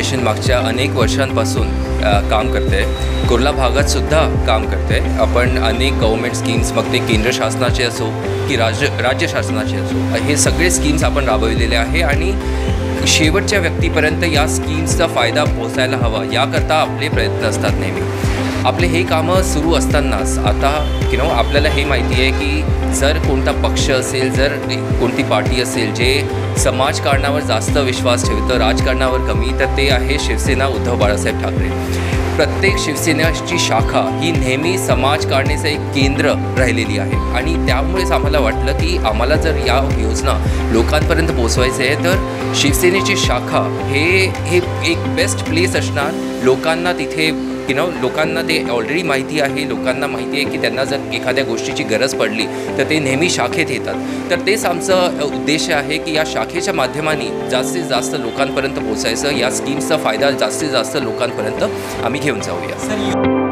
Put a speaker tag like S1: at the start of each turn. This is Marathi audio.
S1: फाउंडेशन मागच्या अनेक वर्षांपासून काम करते. कुर्ला भागात सुद्धा काम करते. आपण अनेक गव्हर्मेंट स्कीम्स, मग ते केंद्र शासनाचे असो की राज्य शासनाचे असो, हे सगळे स्कीम्स आपण राबविलेले आहे आणि शेवटच्या व्यक्तीपर्यंत या स्कीम्सचा फायदा पोहोचायला हवा याकरता आपले प्रयत्न असतात नेहमी. आपले हे कामं सुरू असतानाच आता आपल्याला हे माहिती आहे की जर कोणता पक्ष असेल, जर कोणती पार्टी असेल जे समाजकारणावर जास्त विश्वास ठेवतं, राजकारणावर कमी, तर ते आहे शिवसेना उद्धव बाळासाहेब ठाकरे. प्रत्येक शिवसेनेची शाखा ही नेहमी समाजकारणेचं एक केंद्र राहिलेली आहे आणि त्यामुळेच आम्हाला वाटलं की आम्हाला जर या योजना लोकांपर्यंत पोचवायचं आहे तर शिवसेनेची शाखा हे एक बेस्ट प्लेस असणार. लोकांना तिथे लोकांना ते ऑलरेडी माहिती आहे. लोकांना माहिती आहे की त्यांना जर एखाद्या गोष्टीची गरज पडली तर ते नेहमी शाखेत येतात. तर तेच आमचं उद्देश आहे की या शाखेच्या माध्यमाने जास्तीत जास्त लोकांपर्यंत पोचायचं, या स्कीम्सचा फायदा जास्तीत जास्त लोकांपर्यंत आम्ही घेऊन जाऊया.